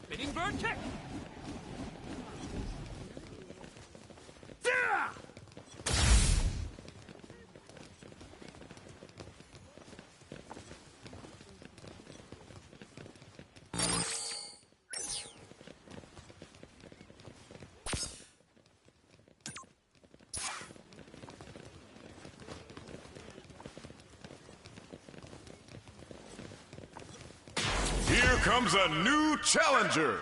Spinning bird kick! Here comes a new challenger.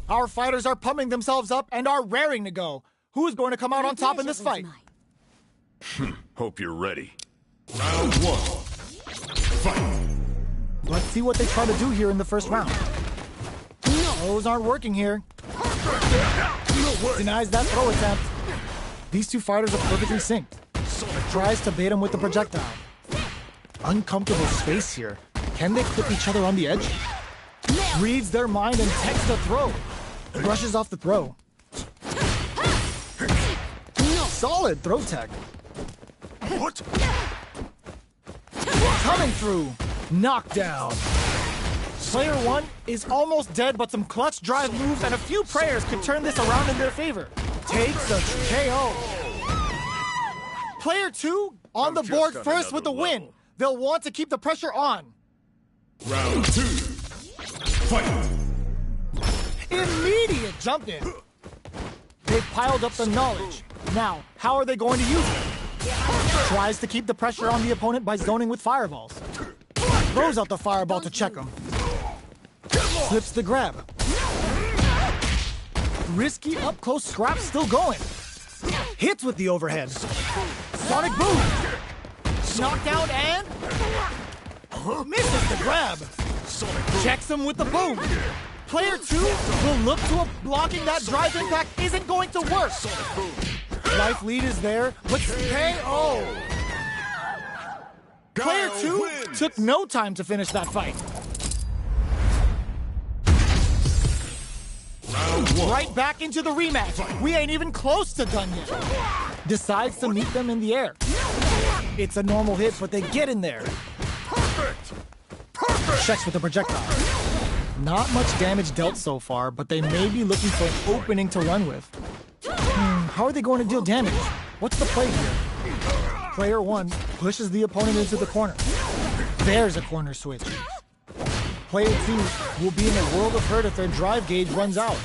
Our fighters are pumping themselves up and are raring to go. Who's going to come out on top in this fight? Hope you're ready. Round one. Fight. Let's see what they try to do here in the first round. Those aren't working here. Denies that throw attempt. These two fighters are perfectly synced. Tries to bait him with the projectile. Uncomfortable space here. Can they clip each other on the edge? Reads their mind and takes the throw. Brushes off the throw. Solid throw tech. What? Coming through. Knockdown. Player one is almost dead, but some clutch drive moves and a few prayers could turn this around in their favor. Takes a KO. Player two on the board first with the win. They'll want to keep the pressure on. Round two. Fight. Immediate jump in. They've piled up the knowledge. Now, how are they going to use it? Tries to keep the pressure on the opponent by zoning with fireballs. Throws out the fireball to check him. Slips the grab. Risky up-close scrap still going. Hits with the overhead. Sonic boom. Knockdown and... misses the grab. Checks him with the boom. Player two will look to blocking that drive impact isn't going to work. Life lead is there, but KO. Player two took no time to finish that fight. Right back into the rematch. We ain't even close to done yet. Decides to meet them in the air. It's a normal hit, but they get in there. Checks with the projectile. Not much damage dealt so far, but they may be looking for an opening to run with. How are they going to deal damage? What's the play here? Player one pushes the opponent into the corner. There's a corner switch. Player two will be in a world of hurt if their drive gauge runs out.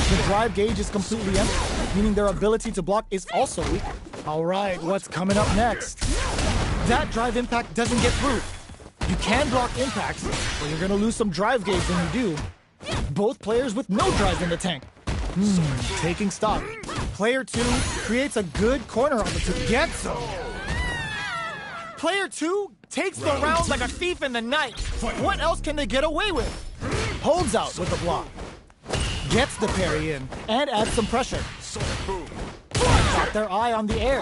The drive gauge is completely empty, meaning their ability to block is also weak. All right, what's coming up next? That drive impact doesn't get through. You can block impacts, but you're gonna lose some drive gauge when you do. Both players with no drive in the tank. Taking stock. Player two creates a good corner on the two. Gets them. Player two takes the round like a thief in the night. What else can they get away with? Holds out with the block. Gets the parry in and adds some pressure. Got their eye on the air.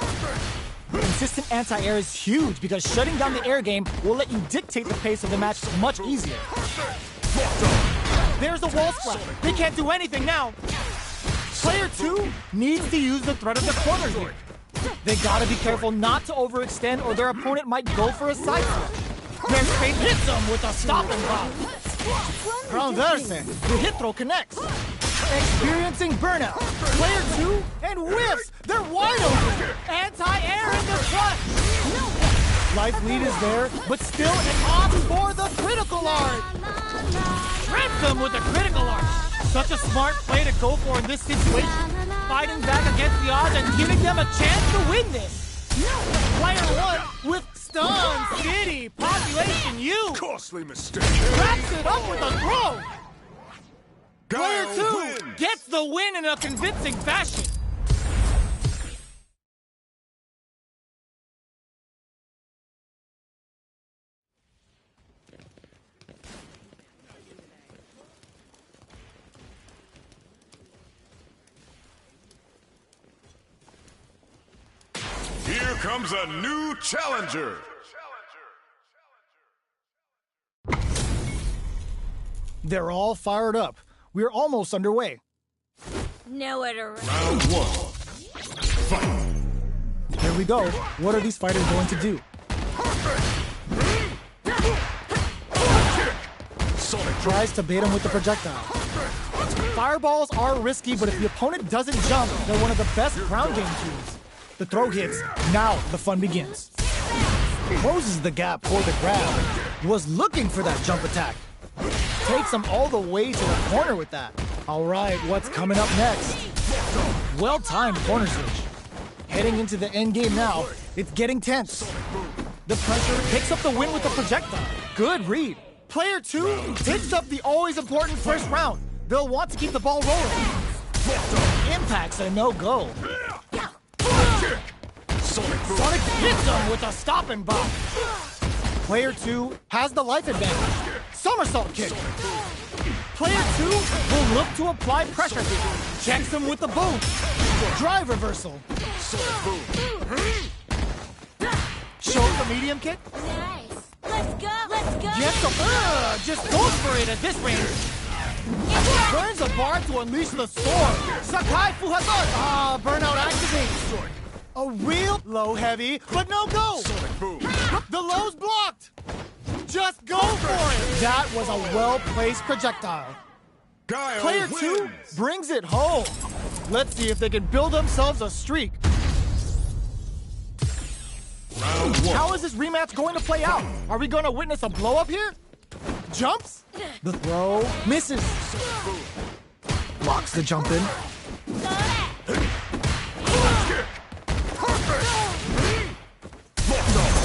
Consistent anti-air is huge because shutting down the air game will let you dictate the pace of the match much easier. There's a wall splat. They can't do anything now. Player two needs to use the threat of the corner here. They gotta be careful not to overextend or their opponent might go for a side switch. Their fate hits them with a stopping block. Transverse. The hit throw connects. Experiencing burnout. Player two and whiffs. They're wide open. Anti-air in the front. Life lead is there, but still an opt for the critical art. Shreds them with the critical art. Such a smart play to go for in this situation. Fighting back against the odds and giving them a chance to win this. Player one with Stun City Population U. Costly mistake. Wraps it up with a throw. Player two wins. gets the win in a convincing fashion. Here comes a new challenger. They're all fired up. We're almost underway. Nowhere to run. Round one. Fight. Here we go. What are these fighters going to do? tries to bait him with the projectile. Fireballs are risky, but if the opponent doesn't jump, they're one of the best ground game tools. The throw hits. Now the fun begins. Closes the gap for the grab. Was looking for that jump attack. Takes him all the way to the corner with that. All right, what's coming up next? Well-timed corner switch. Heading into the end game now. It's getting tense. The pressure picks up the win with the projectile. Good read. Player 2 picks up the always important first round. They'll want to keep the ball rolling. Impact's a no-go. Sonic hits him with a stop and bop. Player 2 has the life advantage. Somersault kick. Player 2 will look to apply pressure here. Checks him with the boom. Drive reversal. Shows the medium kick. Nice. Let's go. Let's go. Gets the just goes for it at this range. Burns a bar to unleash the storm. Sakai Fuhazard. Burnout activates. A real low heavy, but no go. The low's blocked. Just go for it. That was a well-placed projectile. Guile Player 2 wins. brings it home. Let's see if they can build themselves a streak. Round 1. How is this rematch going to play out? Are we going to witness a blow-up here? Jumps? The throw misses. Blocks the jump in.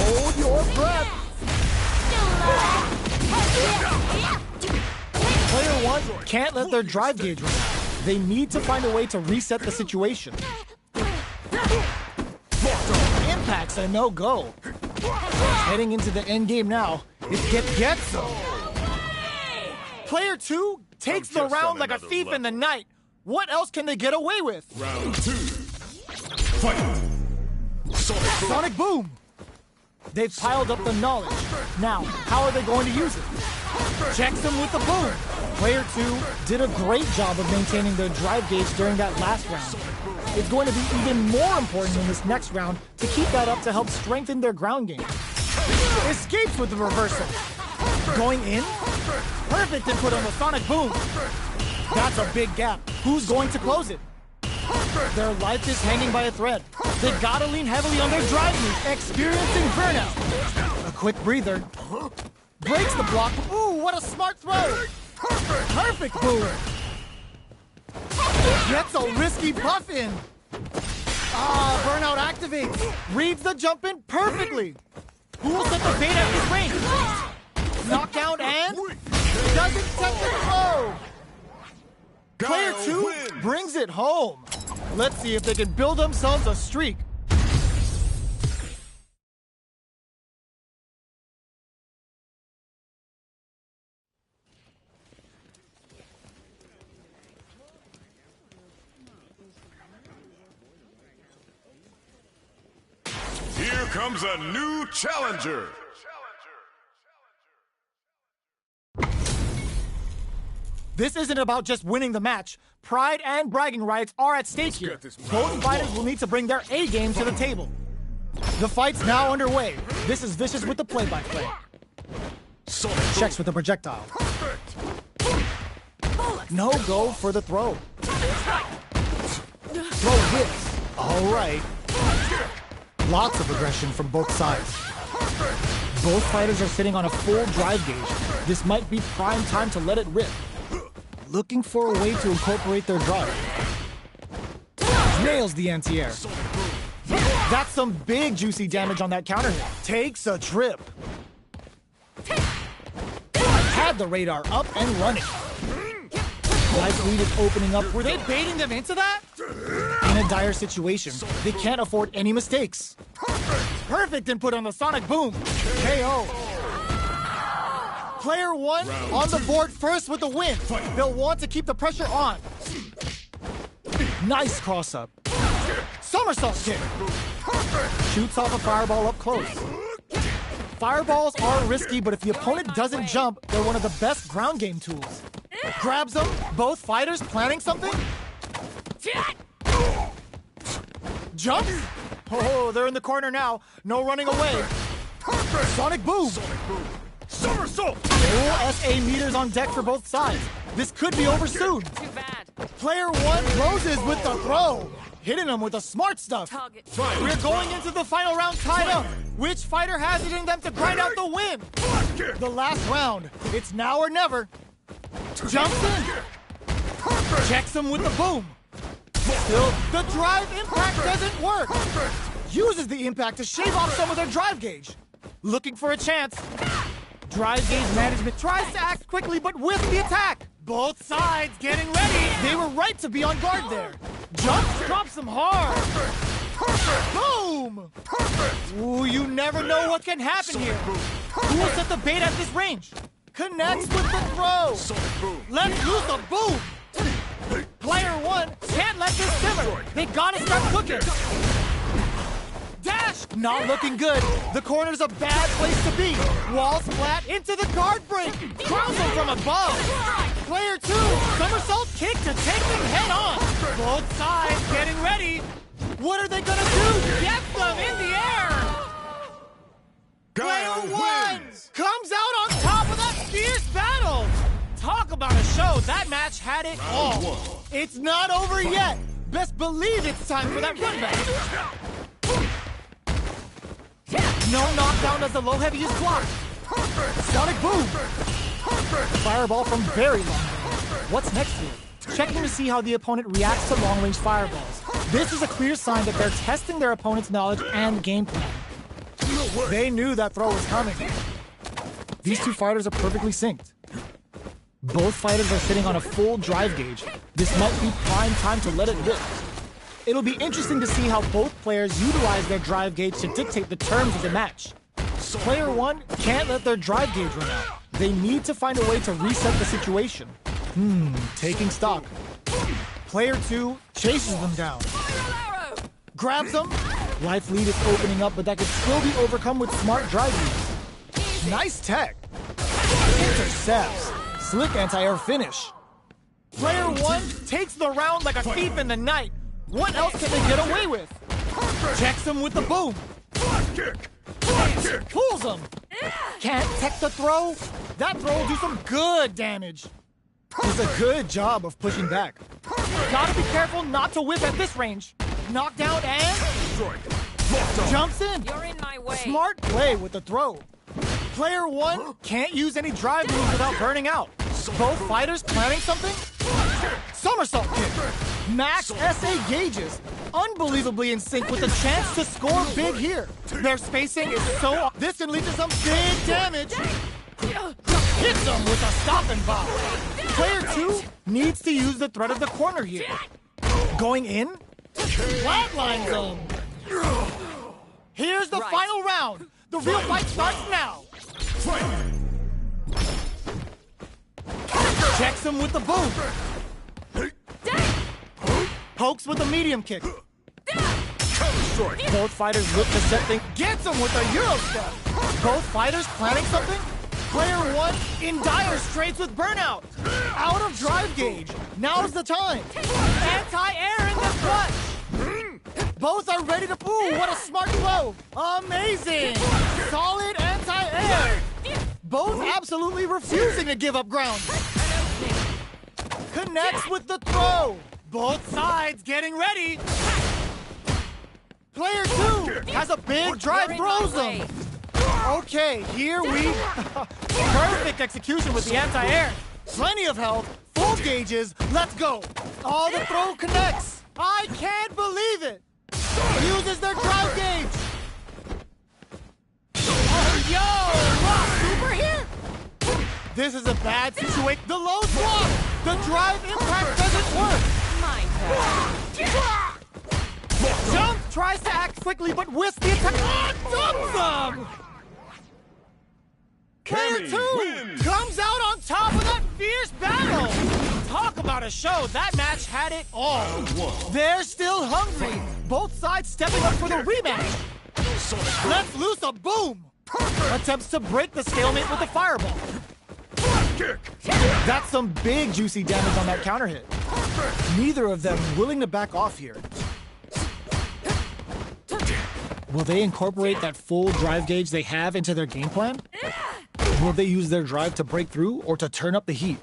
Hold your breath. Player 1 can't let their drive gauge run out. They need to find a way to reset the situation. Impact's a no-go. Heading into the end game now. It gets them. Player 2 takes the just round on like a another thief in the level. night. What else can they get away with? Round 2. Fight. Sonic Boom! They've piled up the knowledge. Now, how are they going to use it? Checks them with the boom. Player 2 did a great job of maintaining their drive gauge during that last round. It's going to be even more important in this next round to keep that up to help strengthen their ground game. Escapes with the reversal. Going in? Perfect input on the Sonic Boom. That's a big gap. Who's going to close it? Their life is hanging by a thread. They've got to lean heavily on their drive move, experiencing burnout. A quick breather. Breaks the block. Ooh, what a smart throw. Perfect boom. Gets a risky buff in. Burnout activates. Reads the jump in perfectly. Who will set the bait at this range? Knockout and doesn't set the throw. Player 2 brings it home. Let's see if they can build themselves a streak. Here comes a new challenger. This isn't about just winning the match. Pride and bragging rights are at stake here. get this Both round fighters one. will need to bring their A game to the table. The fight's now underway. This is Vicious with the play-by-play. Checks with the projectile. No go for the throw. Throw hits. All right. Lots of aggression from both sides. Both fighters are sitting on a full drive gauge. This might be prime time to let it rip. Looking for a way to incorporate their drive. Nails the anti-air. That's some big juicy damage on that counter hit. Takes a trip. Had the radar up and running. Life lead is opening up. Were they baiting them into that? In a dire situation, they can't afford any mistakes. Perfect input on the Sonic Boom. KO. Player 1 on the board first with the win. They'll want to keep the pressure on. Nice cross-up. Somersault kick. Shoots off a fireball up close. Fireballs are risky, but if the opponent doesn't jump, they're one of the best ground game tools. Grabs them. Both fighters planning something. Jumps. Oh, they're in the corner now. No running away. Sonic Boom. Somersault! Full SA meters on deck for both sides. This could be over soon. Too bad. Player 1 closes with the throw, hitting him with the smart stuff. Target. We're going into the final round tied up. Which fighter has it in them to grind out the win? The last round. It's now or never. Jumps in. Checks him with the boom. Still, the drive impact doesn't work. Uses the impact to shave off some of their drive gauge. Looking for a chance. Drive gauge management tries to act quickly, but with the attack. Both sides getting ready. They were right to be on guard there. Jumps, drops them hard. Boom! Ooh, you never know what can happen here. Who will set the bait at this range? Connects with the throw. Let's loose a boom. Player 1 can't let this simmer. They gotta start cooking. Dash! Not looking good. The corner's a bad place to be. Walls flat into the guard break. Crowns them from above. Player 2, somersault kick to take them head on. Both sides getting ready. What are they gonna do? Get them in the air. Player 1 comes out on top of that fierce battle. Talk about a show. That match had it all. It's not over yet. Best believe it's time for that run back. No knockdown as the low heavy is blocked. Sonic boom. Fireball from very long range. What's next here? Checking to see how the opponent reacts to long-range fireballs. This is a clear sign that they're testing their opponent's knowledge and game plan. They knew that throw was coming. These two fighters are perfectly synced. Both fighters are sitting on a full drive gauge. This might be prime time to let it rip. It'll be interesting to see how both players utilize their drive gauge to dictate the terms of the match. Player 1 can't let their drive gauge run out. They need to find a way to reset the situation. Taking stock. Player 2 chases them down. Grabs them. Life lead is opening up, but that could still be overcome with smart drive use. Nice tech. Intercepts. Slick anti-air finish. Player 1 takes the round like a thief in the night. What else can they get away with? Checks him with the boom. Pulls him. Can't tech the throw. That throw will do some good damage. Does a good job of pushing back. Gotta be careful not to whip at this range. Knockdown and jumps in. You're in my way. Smart play with the throw. Player 1 can't use any drive moves without burning out. Both fighters planning something? Somersault kick. Max SA gauges. Unbelievably in sync with the chance to score big here. Their spacing is so... This can lead to some big damage. Hits them with a stopping bomb. Player 2 needs to use the threat of the corner here. Going in? Flatlines them. Here's the final round. The real fight starts now. Checks him with the boom. Pokes with a medium kick. Both fighters look to set things. Gets him with a Euro step. Both fighters planning something. Player 1 in dire straits with burnout. Out of drive gauge. Now's the time. Anti-air in the clutch. Both are ready to... Ooh, what a smart blow. Amazing. Solid anti-air. Both absolutely refusing to give up ground. Connects with the throw. Both sides getting ready. Player 2 has a big drive, throws them. Okay, here we... Perfect execution with the anti-air. Plenty of health, full gauges, let's go. Oh, the throw connects. I can't believe it. Uses their drive gauge. Oh, yo, super here. This is a bad situation. The low block. The drive impact doesn't work. Jump tries to act quickly, but whisks the attack. Oh, dumps them. Player 2 comes out on top of that fierce battle. Talk about a show. That match had it all. They're still hungry. Both sides stepping up for the rematch. Let's loose a boom. Attempts to break the stalemate with the fireball. That's some big juicy damage on that counter hit. Neither of them willing to back off here. Will they incorporate that full drive gauge they have into their game plan? Will they use their drive to break through or to turn up the heat?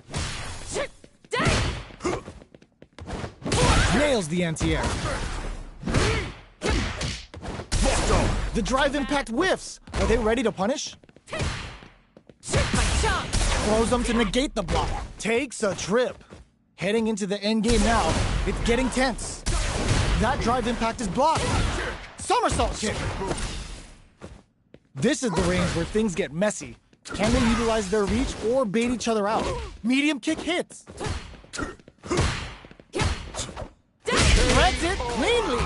Nails the anti-air. The drive impact whiffs. Are they ready to punish? Throws them to negate the block. Takes a trip. Heading into the end game now. It's getting tense. That drive impact is blocked. Somersault kick. This is the range where things get messy. Can they utilize their reach or bait each other out? Medium kick hits. Threads it cleanly.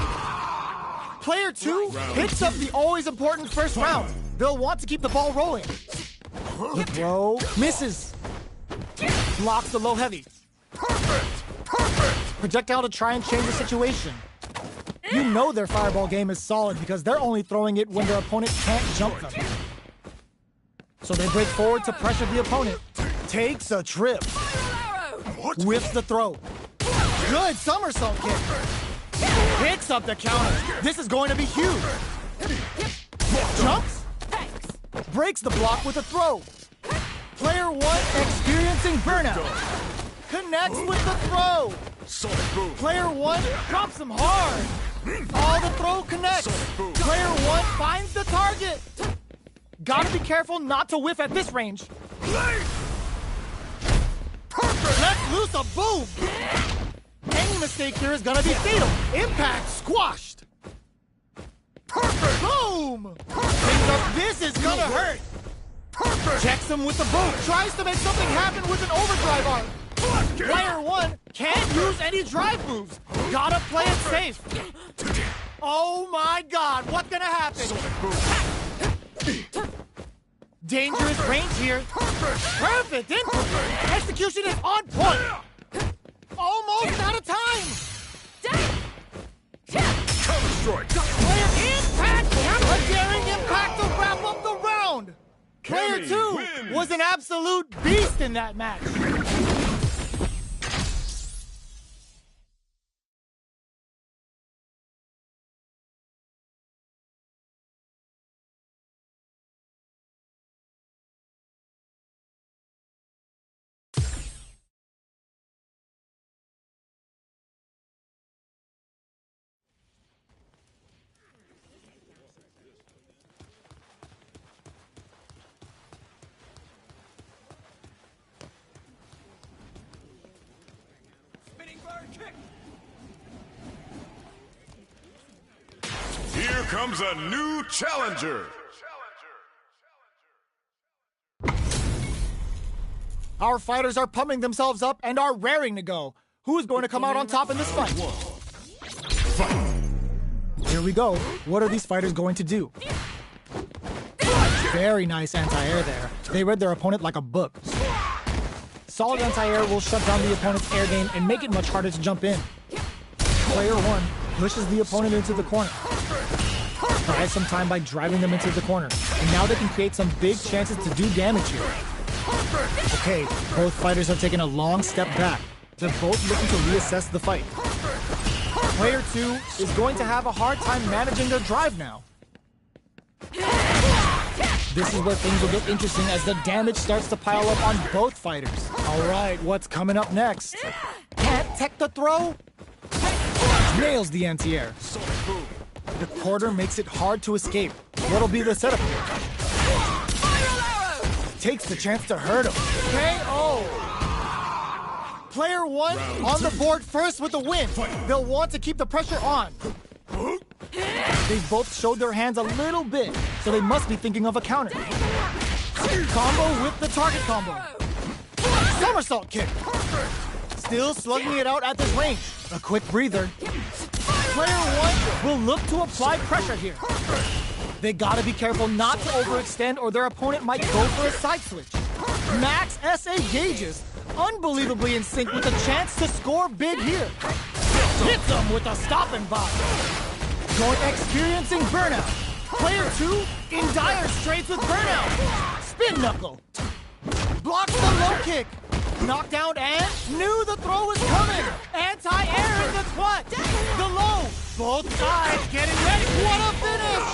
Player 2 picks up the always important first round. They'll want to keep the ball rolling. The throw misses. Blocks the low heavy. Projectile to try and change the situation. You know their fireball game is solid because they're only throwing it when their opponent can't jump them. So they break forward to pressure the opponent. Takes a trip. Whiffs the throw. Good somersault kick. Picks up the counter. This is going to be huge. Jumps. Breaks the block with a throw. Player 1 experiencing burnout. Connects with the throw. Player 1 drops him hard. All the throw connects. Player 1 finds the target. Gotta be careful not to whiff at this range. Let loose a boom. Any mistake here is gonna be fatal. Impact squashed. Boom. This is gonna hurt. Checks him with the boom. Tries to make something happen with an overdrive arm. Player 1 can't use any drive moves. Gotta play it safe. Oh my God, what's gonna happen? Dangerous range here. Perfect input. Execution is on point. Almost out of time. Player impact. A daring impact to wrap up the round. Player 2 was an absolute beast in that match. Here comes a new challenger. Our fighters are pumping themselves up and are raring to go. Who's going to come out on top in this fight? Here we go. What are these fighters going to do? Very nice anti-air there. They read their opponent like a book. Solid anti-air will shut down the opponent's air game and make it much harder to jump in. Player 1 pushes the opponent into the corner. Buys some time by driving them into the corner. And now they can create some big chances to do damage here. Okay, both fighters have taken a long step back. They're both looking to reassess the fight. Player 2 is going to have a hard time managing their drive now. This is where things will get interesting as the damage starts to pile up on both fighters. All right, what's coming up next? Can't tech the throw? Nails the anti-air. The quarter makes it hard to escape. What'll be the setup here? Takes the chance to hurt him. KO! Player 1 on the board first with the win. They'll want to keep the pressure on. They've both showed their hands a little bit, so they must be thinking of a counter. Combo with the target combo. Somersault kick. Still slugging it out at this range. A quick breather. Player 1 will look to apply pressure here. They gotta be careful not to overextend or their opponent might go for a side switch. Max SA gauges, unbelievably in sync with a chance to score big here. Hits them with a stop and bop. Going experiencing burnout. Player 2 in dire straits with burnout. Spin knuckle. Blocks the low kick. Knockdown and knew the throw was coming. Anti-air in the clutch. The low. Both sides getting ready. What a finish.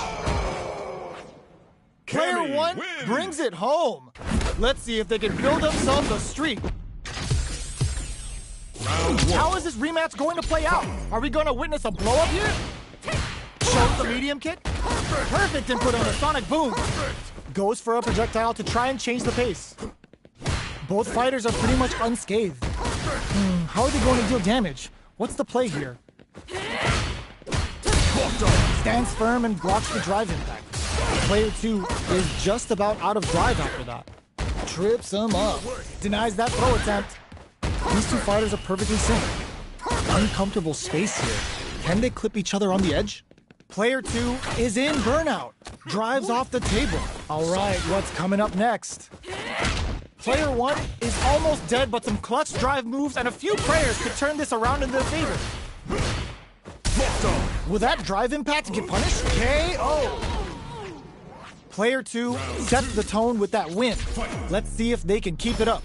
Player 1 brings it home. Let's see if they can build themselves a streak. How is this rematch going to play out? Are we going to witness a blow-up here? Shows the medium kick. Perfect input on a sonic boom. Goes for a projectile to try and change the pace. Both fighters are pretty much unscathed. How are they going to deal damage? What's the play here? Stands firm and blocks the drive impact. Player 2 is just about out of drive after that. Trips him up. Denies that throw attempt. These two fighters are perfectly synced. Uncomfortable space here. Can they clip each other on the edge? Player 2 is in burnout. Drives off the table. All right, what's coming up next? Player 1 is almost dead, but some clutch drive moves and a few prayers could turn this around in their favor. Will that drive impact get punished? KO! Player 2 sets the tone with that win. Let's see if they can keep it up.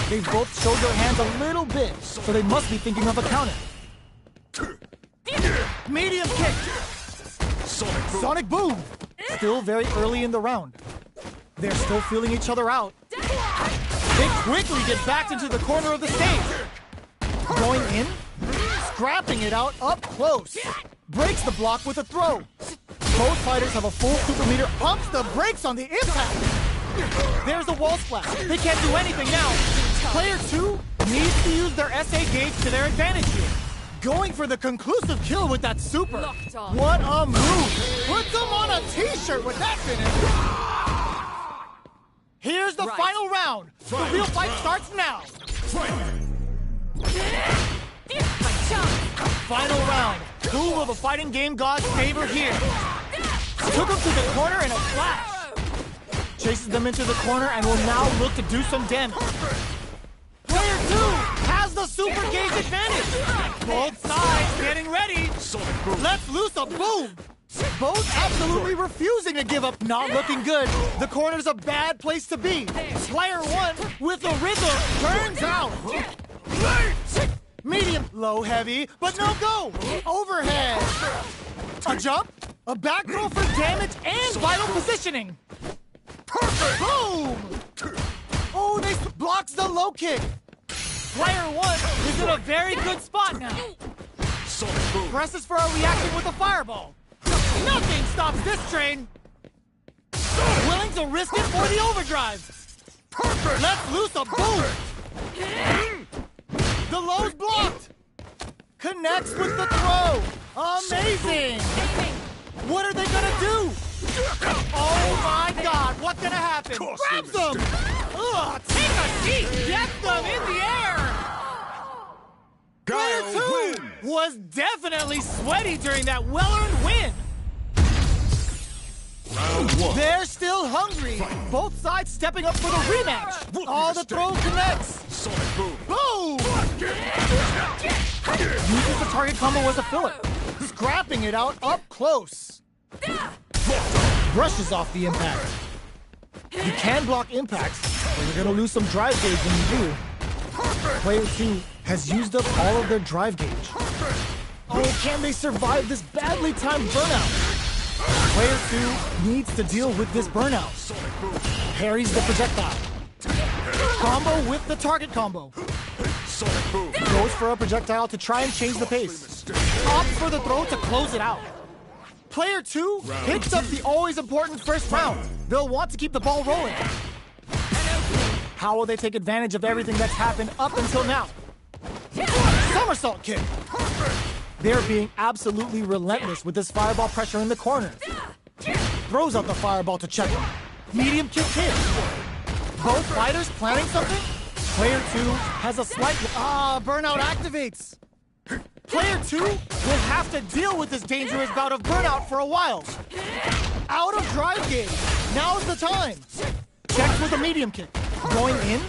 They both showed their hands a little bit, so they must be thinking of a counter. Medium kick! Sonic boom! Still very early in the round. They're still feeling each other out. They quickly get backed into the corner of the stage. Going in, scrapping it out up close. Breaks the block with a throw. Both fighters have a full super meter, pumps the brakes on the impact. There's the wall splash. They can't do anything now. Player 2 needs to use their SA gauge to their advantage here. Going for the conclusive kill with that super. What a move. Puts them on a t-shirt with that finish. Here's the final round. The real fight starts now. Final round. Who will the fighting game gods favor here? Took him to the corner in a flash. Chases them into the corner and will now look to do some damage. Player 2 has the super gauge advantage. Both sides getting ready. Let's loose a boom. Both absolutely refusing to give up. Not looking good. The corner's a bad place to be. Player 1 with the rhythm turns out. Medium, low, heavy, but no go. Overhead. A jump, a back throw for damage and vital positioning. Perfect. Boom. Oh, they blocks the low kick. Player 1 is in a very good spot now. Presses for a reaction with a fireball. Nothing stops this train. Willing to risk it for the overdrive. Perfect. Let's loose a boom. The low's blocked. Connects with the throw. Amazing. What are they gonna do? Oh my God, what's gonna happen? Grabs them. Ugh, take a seat. Get them in the air. Player 2 was definitely sweaty during that well-earned win. They're still hungry. Both sides stepping up for the rematch. All the throw connects. Boom! Uses the target combo as a filler. Scrapping it out up close. Brushes off the impact. You can block impacts, but you're gonna lose some drive gauge when you do. Player 2 has used up all of their drive gauge. Oh, can they survive this badly timed burnout? Player 2 needs to deal with this burnout. Parries the projectile. Combo with the target combo. Goes for a projectile to try and change the pace. Opts for the throw to close it out. Player 2 picks up the always important first round. They'll want to keep the ball rolling. How will they take advantage of everything that's happened up until now? Somersault kick. They're being absolutely relentless with this fireball pressure in the corner. Throws out the fireball to check him. Medium kick hit. Both fighters planning something? Player 2 has a slight... burnout activates. Player 2 will have to deal with this dangerous bout of burnout for a while. Out of drive gauge. Now's the time. Checks with a medium kick. Going in.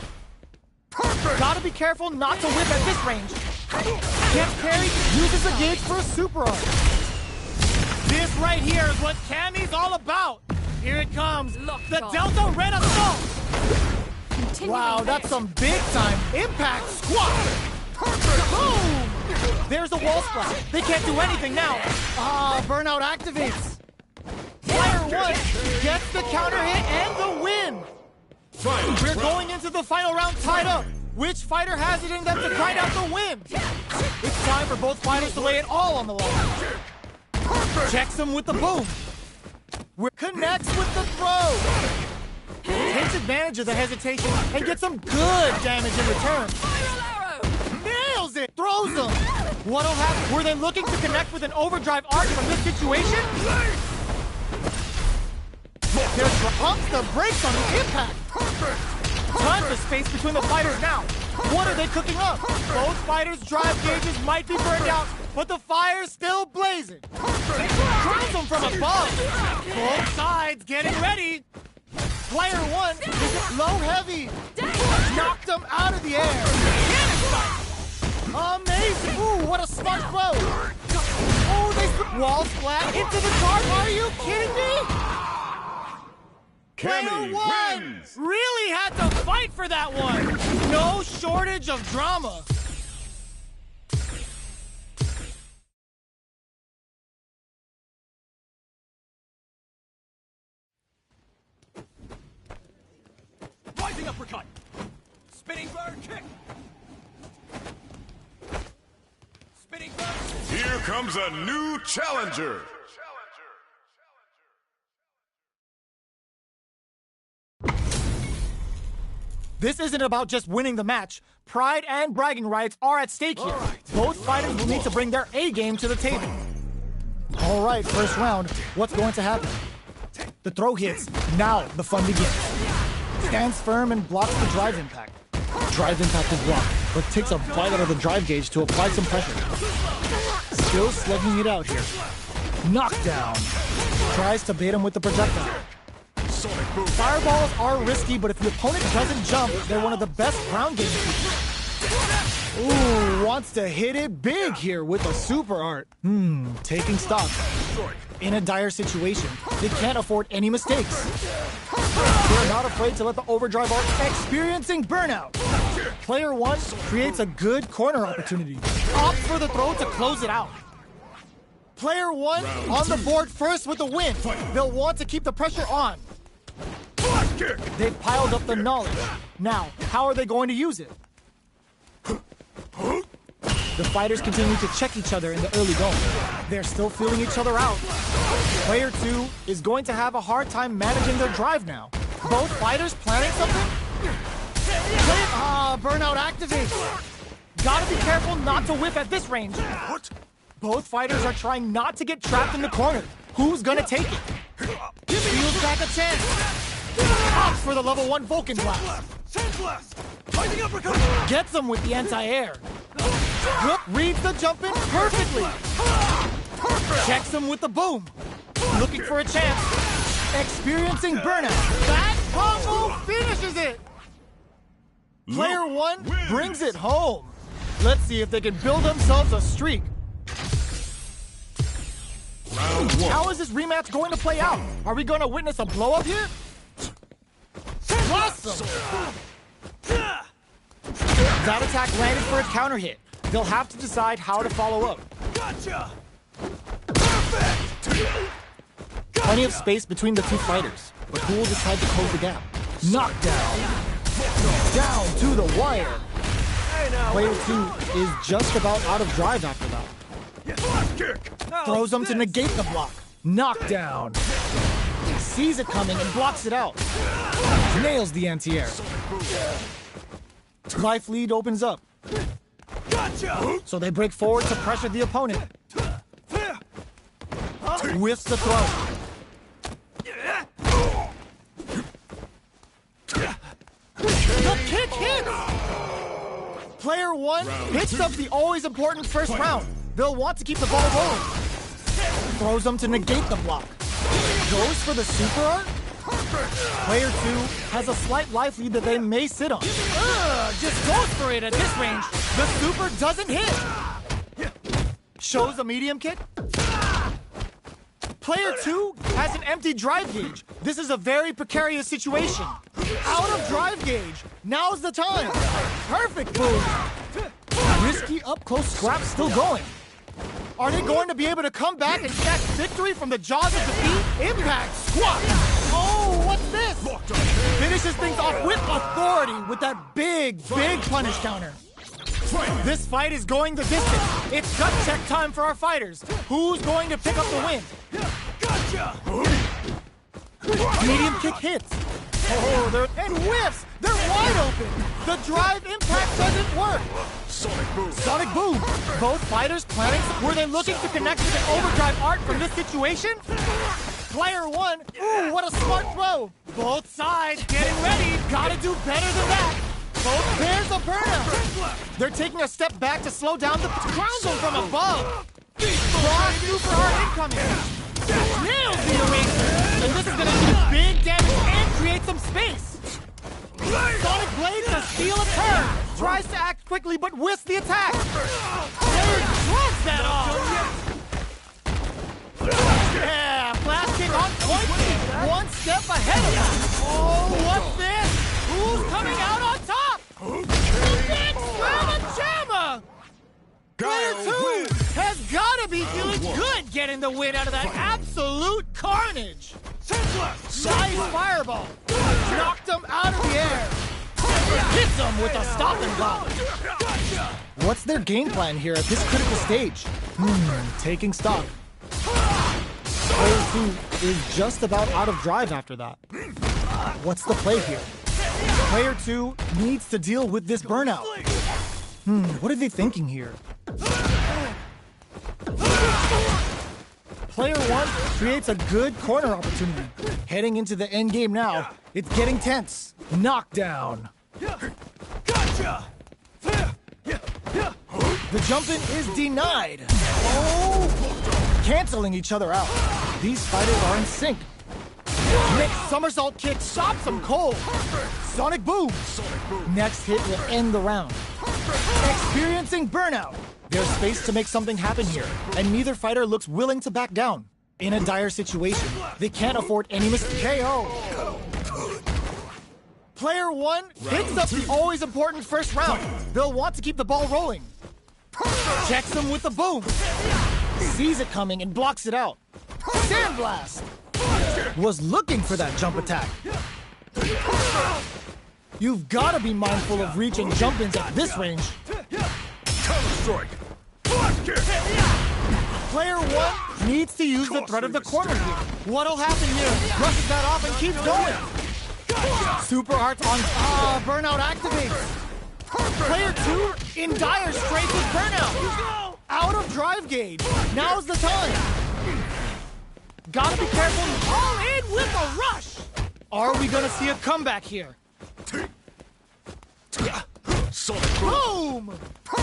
Gotta be careful not to whip at this range. Gets parried, uses a gauge for a super arc. This right here is what Cammy's all about. Here it comes, the Delta Red Assault. Wow, that's some big-time impact squat. Boom! There's a wall splash. They can't do anything now. Burnout activates. Player 1 gets the counter hit and the win. going into the final round tied up. Which fighter has it in them to grind out the win? It's time for both fighters to lay it all on the line. Checks him with the boom. Connects with the throw. Takes advantage of the hesitation and gets some good damage in return. Nails it. Throws him. What'll happen? Were they looking to connect with an overdrive arc from this situation? There's pumps the brakes on the impact. Tons of space between the fighters now. What are they cooking up? Both fighters' drive gauges might be burned out, but the fire's still blazing. Drops them from above. Both sides getting ready. Player one is it low heavy. Knocked them out of the air. Amazing. Ooh, what a smart throw. Oh, they wall splat into the cart. Are you kidding me? Player one wins. really had to fight for that one. No shortage of drama. Rising uppercut. Spinning bird kick. Spinning bird. Here comes a new challenger. This isn't about just winning the match. Pride and bragging rights are at stake here. Both fighters will need to bring their A game to the table. All right, first round. What's going to happen? The throw hits. Now the fun begins. Stands firm and blocks the drive impact. Drive impact is blocked, but takes a bite out of the drive gauge to apply some pressure. Still slugging it out here. Knockdown. Tries to bait him with the projectile. Fireballs are risky, but if the opponent doesn't jump, they're one of the best ground game people. Ooh, wants to hit it big here with a super art. Taking stock. In a dire situation, they can't afford any mistakes. They're not afraid to let the overdrive art experiencing burnout. Player one creates a good corner opportunity. Opts for the throw to close it out. Player one on the board first with the win. They'll want to keep the pressure on. They've piled up the knowledge. Now, how are they going to use it? The fighters continue to check each other in the early going. They're still feeling each other out. Player two is going to have a hard time managing their drive now. Both fighters planning something? Burnout activates. Gotta be careful not to whiff at this range. Both fighters are trying not to get trapped in the corner. Who's gonna take it? Steals back a chance. Opts for the level 1 Vulcan blast. Gets him with the anti-air. Hook reads the jump in perfectly. Checks him with the boom. Looking for a chance. Experiencing burnout. That combo finishes it. Player one brings it home. Let's see if they can build themselves a streak. How is this rematch going to play out? Are we going to witness a blow-up here? Awesome! That attack landed for a counter hit. They'll have to decide how to follow up. Gotcha. Perfect. Plenty of space between the two fighters, but who will decide to close the gap? Knockdown. Down to the wire. Player two is just about out of drive after that. Throws him to negate the block. Knockdown. Sees it coming and blocks it out. Nails the anti-air. Life lead opens up. Gotcha. So they break forward to pressure the opponent. Whiffs the throw. The kick hits! Player one picks up the always important first round. They'll want to keep the ball rolling. Throws them to negate the block. Goes for the super art. Player two has a slight life lead that they may sit on. Just goes for it at this range. The super doesn't hit. Shows a medium kick. Player two has an empty drive gauge. This is a very precarious situation. Out of drive gauge. Now's the time. Perfect move. Risky up-close scrap still going. Are they going to be able to come back and snatch victory from the jaws of defeat? Impact squat. Oh, what's this? Finishes finishes things off with authority with that big punish counter. This fight is going the distance. It's gut check time for our fighters. Who's going to pick up the win? Gotcha! Medium kick hits. Oh, and whiffs! They're wide open! The drive impact doesn't work! Sonic Boom. Sonic Boom! Both fighters planning? Were they looking to connect with an overdrive art from this situation? Player one, ooh, what a smart throw! Both sides getting ready. Gotta do better than that. Both pairs of burnout. They're taking a step back to slow down the ground zone from above. Broad super hard incoming. Nails the eraser. And this is gonna do big damage and create some space. Sonic Blade to steal a turn. Tries to act quickly but whiffs the attack. Player drops that off. Yeah, flash kick on point. One step ahead of us. Oh, what's this? Who's coming out on top? The big Slama Jamma! Player two has gotta be feeling good getting the win out of that absolute carnage. Nice fireball. Knocked him out of the air. Hits him with a stopping block. What's their game plan here at this critical stage? Taking stock. Player two is just about out of drive after that. What's the play here? Player two needs to deal with this burnout. What are they thinking here? Player one creates a good corner opportunity. Heading into the end game now. It's getting tense. Knockdown. Gotcha! The jump-in is denied. Oh! Canceling each other out. These fighters are in sync. Next somersault kick stops them cold. Sonic Boom. Next hit will end the round. Experiencing burnout. There's space to make something happen here, and neither fighter looks willing to back down. In a dire situation, they can't afford any mistake. KO. Player one picks up the always important first round. They'll want to keep the ball rolling. Checks him with the boom. Sees it coming and blocks it out. Sandblast. Was looking for that jump attack. You've got to be mindful of reaching jump-ins at this range. Counter-strike. Player one needs to use the threat of the corner here. What'll happen here? Brushes that off and keeps going. Super Arts on burnout activates. Player two in dire straits with burnout. Out of drive gauge. Now's the time. Gotta be careful. All in with a rush. Are we gonna see a comeback here? Boom!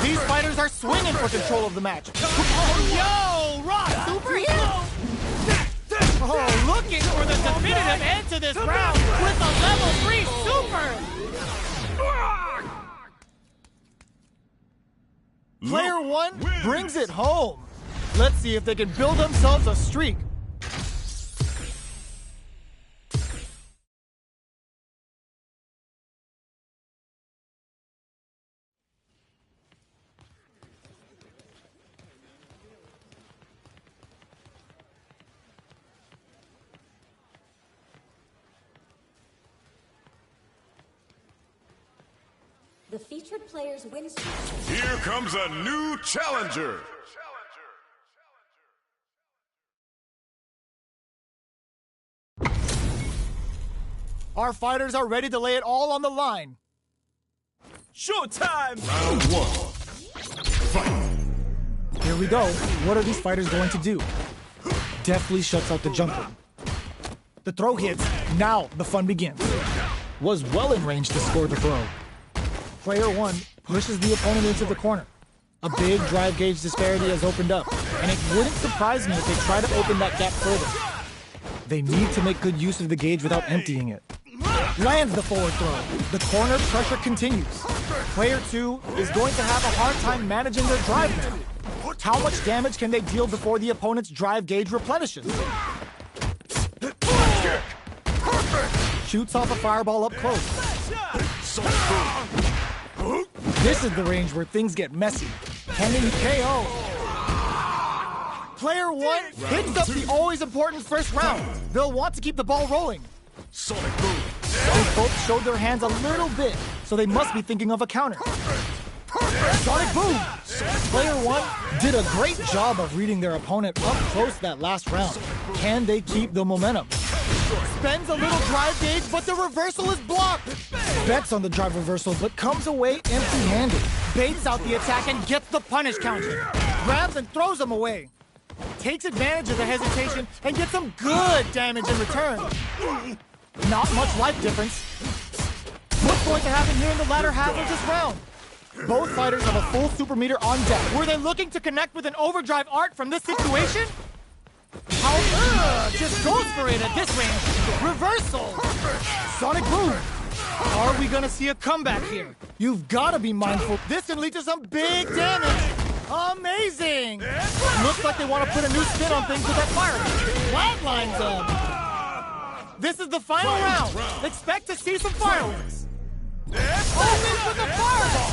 These fighters are swinging for control of the match. Oh, yo, Rock super hit! Oh, looking for the definitive end to this round with a level 3 super! Player one brings it home. Let's see if they can build themselves a streak. The featured players win streak. Here comes a new challenger. Our fighters are ready to lay it all on the line. Showtime! Round one. Fight. Here we go. What are these fighters going to do? Deftly shuts out the jumper. The throw hits. Now the fun begins. Was well in range to score the throw. Player one pushes the opponent into the corner. A big drive gauge disparity has opened up, and it wouldn't surprise me if they try to open that gap further. They need to make good use of the gauge without emptying it. Lands the forward throw. The corner pressure continues. Player two is going to have a hard time managing their drive now. How much damage can they deal before the opponent's drive gauge replenishes? Shoots off a fireball up close. This is the range where things get messy. Can they KO? Player one picks up the always important first round. They'll want to keep the ball rolling. Sonic Boom. They both showed their hands a little bit, so they must be thinking of a counter. Sonic Boom! Player 1 did a great job of reading their opponent up close that last round. Can they keep the momentum? Spends a little drive gauge, but the reversal is blocked. Bets on the drive reversal, but comes away empty-handed. Baits out the attack and gets the punish counter. Grabs and throws him away. Takes advantage of the hesitation and gets some good damage in return. Not much life difference. What's going to happen here in the latter half of this round? Both fighters have a full super meter on deck. Were they looking to connect with an overdrive art from this situation? Just goes for it at this range. Reversal. Sonic Boom. Are we gonna see a comeback here? You've gotta be mindful. This can lead to some big damage. Amazing. Looks like they want to put a new spin on things with that fire. Flatlines up. This is the final round. Expect to see some fireworks. Opens with a fireball.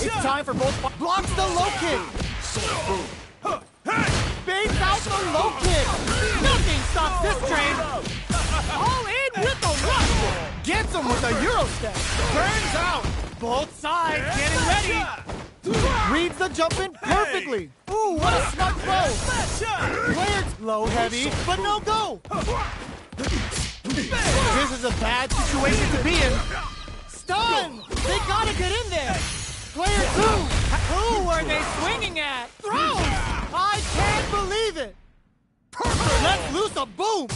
It's time for both. Blocks the low kick. Baits out the low kick. Nothing stops this train. All in with the rush. Gets him with a Euro step. Burns out. Both sides getting ready. Reads the jump in perfectly. Ooh, what a smart throw. Players low heavy, but no go. This is a bad situation to be in. Stun! They gotta get in there! Player 2! Who are they swinging at? Throws! I can't believe it! Let's loose a boom!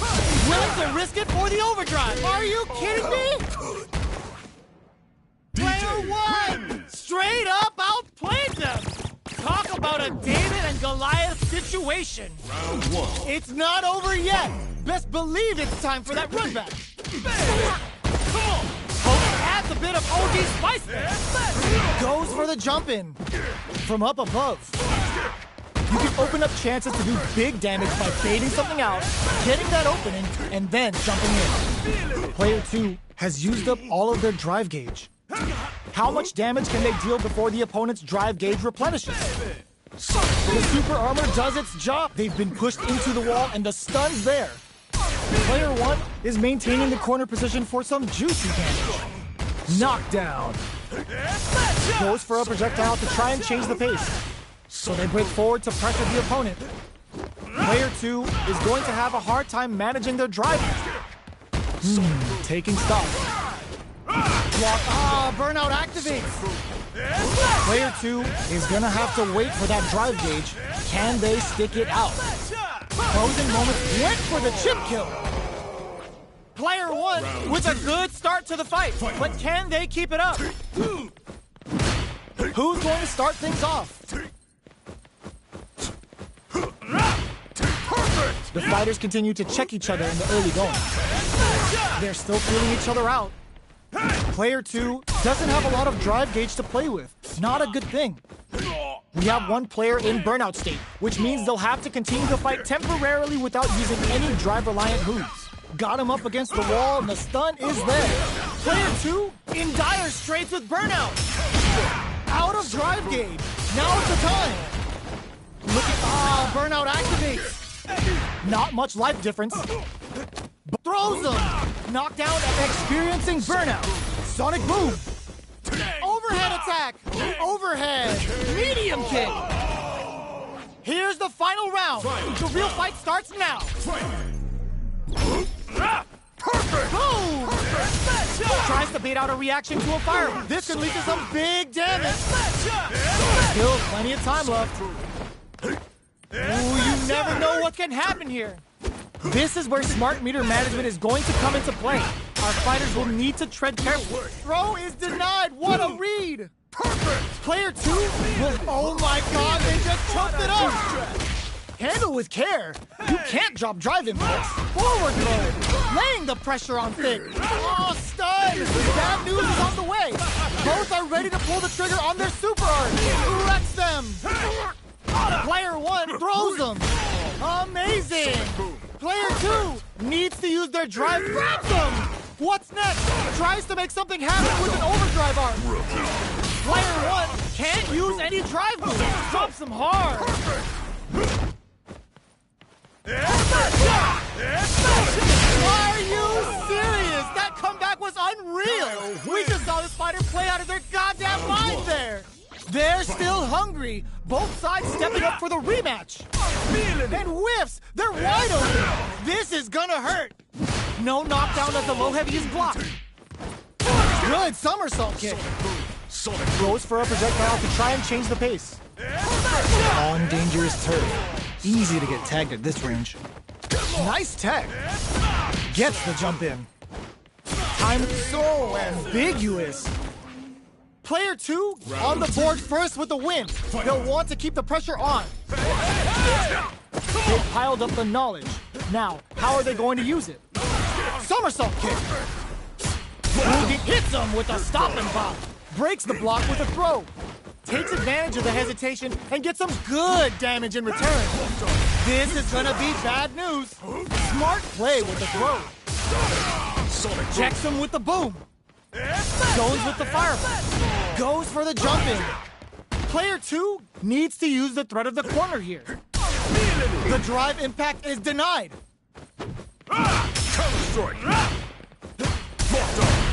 Willing to risk it for the overdrive! Are you kidding me? Player 1! Straight up outplayed them! Talk about a David and Goliath situation! Round 1. It's not over yet! Best believe it's time for that run back! Come on! Adds a bit of OG spice there. Goes for the jump in from up above. You can open up chances to do big damage by baiting something out, getting that opening, and then jumping in. Player 2 has used up all of their drive gauge. How much damage can they deal before the opponent's drive gauge replenishes? The super armor does its job. They've been pushed into the wall and the stun's there. Player 1 is maintaining the corner position for some juicy damage. Knockdown. Goes for a projectile to try and change the pace. So they break forward to pressure the opponent. Player 2 is going to have a hard time managing their drive. Taking stock. Block. Burnout activates. Player 2 is going to have to wait for that drive gauge. Can they stick it out? Closing moments went for the chip kill. Player 1 with a good start to the fight, but can they keep it up? Who's going to start things off? The fighters continue to check each other in the early going. They're still feeling each other out. Player 2 doesn't have a lot of drive gauge to play with. Not a good thing. We have one player in burnout state, which means they'll have to continue to fight temporarily without using any drive-reliant moves. Got him up against the wall, and the stun is there. Player 2 in dire straits with burnout. Out of drive gauge. Now's the time. Look at burnout activates. Not much life difference. Throws him. Knockdown and experiencing burnout. Sonic Boom. Overhead attack. Overhead. Medium kick. Here's the final round. The real fight starts now. Perfect! Boom! Tries to bait out a reaction to a fire. This could lead to some big damage. Still plenty of time left. Ooh, you never know what can happen here. This is where smart meter management is going to come into play. Our fighters will need to tread carefully. Throw is denied. What a read! Perfect! Player 2 will... Oh my god, they just choked it up! Handle with care. You can't drop drive impacts. Forward throw. Laying the pressure on thick. Oh, stun! Bad news is on the way. Both are ready to pull the trigger on their super art. Wrecks them. Player 1 throws them. Amazing. Player 2 needs to use their drive. Grabs them. What's next? Tries to make something happen with an overdrive art. Player 1 can't use any drive moves. Drops them hard. Are you serious? That comeback They're still hungry. Both sides stepping up for the rematch. And whiffs. They're wide open. This is gonna hurt. No knockdown as the low heavy is blocked. Good somersault kick. Goes for a projectile to try and change the pace. On dangerous turf. Easy to get tagged at this range. Nice tag. Gets the jump in. Time so ambiguous. Player 2 on the board first with the win. They'll want to keep the pressure on. They piled up the knowledge. Now, how are they going to use it? Somersault kick. He hits him with a stop and pop. Breaks the block with a throw. Takes advantage of the hesitation and gets some good damage in return. This is gonna be bad news. Smart play with the throw. Checks him with the boom. Goes with the fireball. Goes for the jump in. Player 2 needs to use the threat of the corner here. The drive impact is denied. Counter-strike.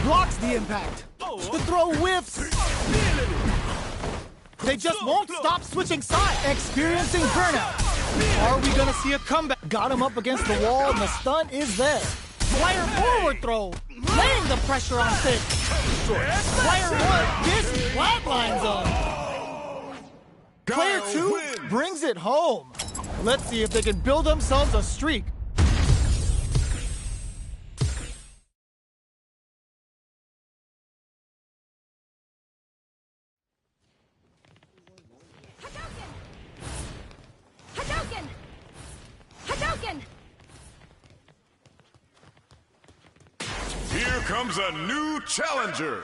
Blocks the impact. The throw whiffs. They just won't stop switching sides. Experiencing burnout. Are we gonna see a comeback? Got him up against the wall and the stun is there. Player forward throw. Laying the pressure on Thick. Player 1, this flatlines him. Player 2 brings it home. Let's see if they can build themselves a streak. Hadouken! Hadouken! Here comes a new challenger.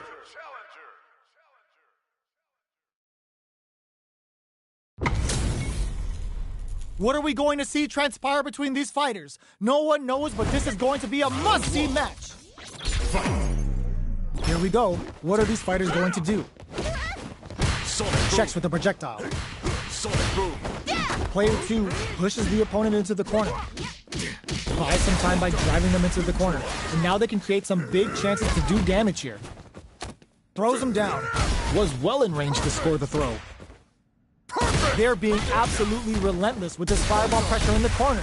What are we going to see transpire between these fighters? No one knows, but this is going to be a must-see match. Here we go. What are these fighters going to do? Checks with the projectile. Sonic boom. Player 2 pushes the opponent into the corner. Buys some time by driving them into the corner. And now they can create some big chances to do damage here. Throws him down. Was well in range to score the throw. They're being absolutely relentless with this fireball pressure in the corner.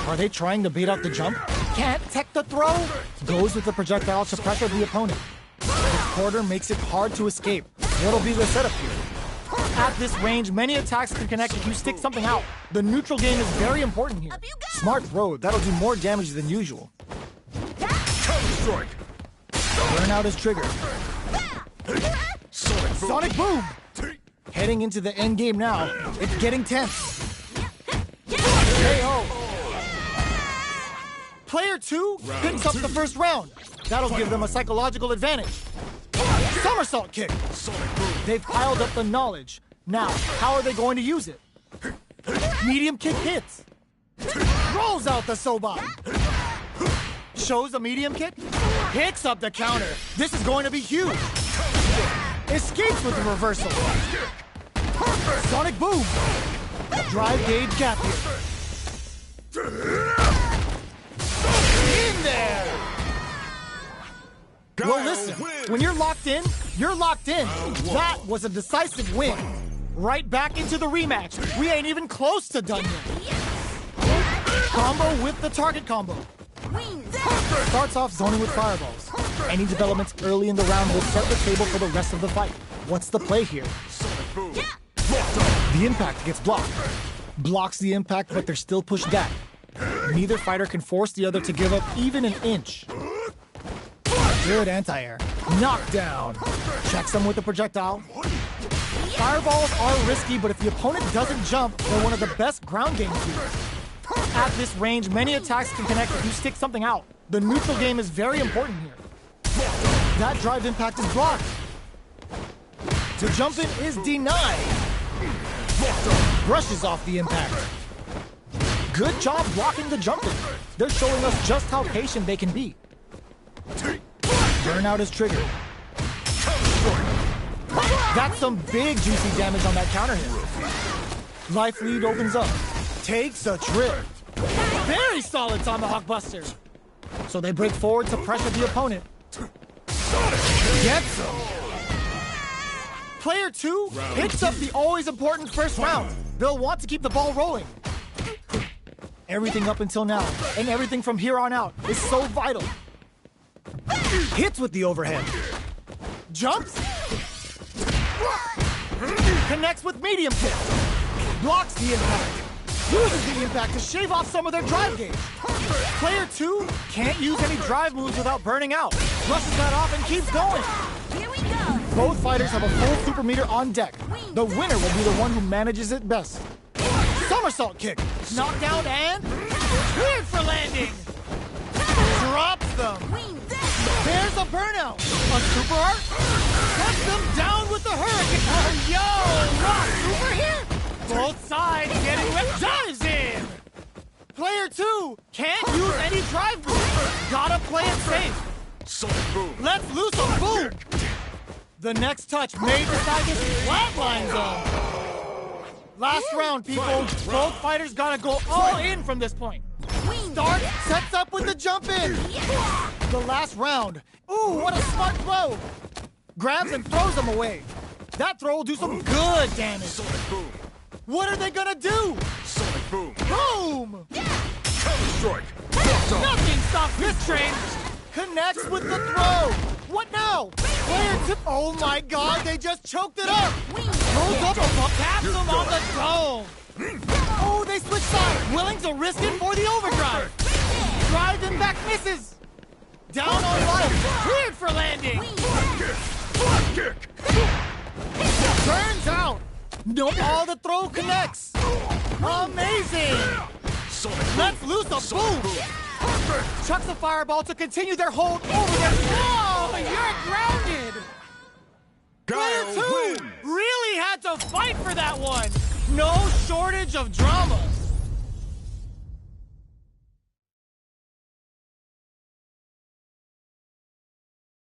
Are they trying to bait out the jump? Can't tech the throw? Goes with the projectile to pressure the opponent. The quarter makes it hard to escape. What'll be the setup here? At this range, many attacks can connect if you stick something out. The neutral game is very important here. Smart throw, that'll do more damage than usual. Counter-strike. Burnout is triggered. Sonic boom! Heading into the end game now. It's getting tense. KO. Player 2 picks up the first round. That'll give them a psychological advantage. Somersault kick. They've piled up the knowledge. Now, how are they going to use it? Medium kick hits. Rolls out the Soban. Shows a medium kick. Picks up the counter. This is going to be huge. Escapes with the reversal. Sonic boom. Drive gauge gap here. In there. Well, listen, when you're locked in, you're locked in. That was a decisive win. Right back into the rematch. We ain't even close to done yet. Combo with the target combo. Starts off zoning with fireballs. Any developments early in the round will set the table for the rest of the fight. What's the play here? The impact gets blocked. Blocks the impact, but they're still pushed back. Neither fighter can force the other to give up even an inch. Good anti-air. Knockdown. Checks them with a projectile. Fireballs are risky, but if the opponent doesn't jump, they're one of the best ground game tools. At this range, many attacks can connect if you stick something out. The neutral game is very important here. That drive impact is blocked. The jump in is denied. Brushes off the impact. Good job blocking the jump in. They're showing us just how patient they can be. Burnout is triggered. That's some big juicy damage on that counter hit. Life lead opens up. Takes a trip. Very solid Tomahawk Buster. So they break forward to pressure the opponent. Gets him. Player 2 picks up the always important first round. They'll want to keep the ball rolling. Everything up until now, and everything from here on out, is so vital. Hits with the overhead. Jumps. Connects with medium kick. Blocks the impact. Uses the impact to shave off some of their drive gauge. Player 2 can't use any drive moves without burning out. Brushes that off and keeps going. Here we go. Both fighters have a full super meter on deck. The winner will be the one who manages it best. Somersault kick. Knockdown and cleared for landing. Drops them. There's a burnout. A super art. Cuts them down with the hurricane. Oh, yo, rock super hit. Both sides getting wet. Dives in. Player 2 can't use any drive moves. Gotta play it safe. Sonic boom. Let's loose a boom. The next touch may decide this flatline zone. Last round, people. Both fighters gotta go all in from this point. Start, sets up with the jump in. The last round. Ooh, what a smart throw. Grabs and throws them away. That throw will do some good damage. Sonic boom. What are they gonna do? Sonic boom. Boom! Counter strike. Nothing stops this train. Connects with the throw. What now? Player 2. Oh my God, they just choked it up. Throws up a bump, taps them on the dome. Oh, they switch sides. Willing to risk it for the overdrive. Drive and back misses. Down on life. Cleared for landing. Front kick. Turns out. No, all the throw connects. Amazing. Sonic Let's loose a boom. Chucks a fireball to continue their hold over their... Whoa, you're grounded. Player Guile 2 wins. really had to fight for that one. No shortage of drama.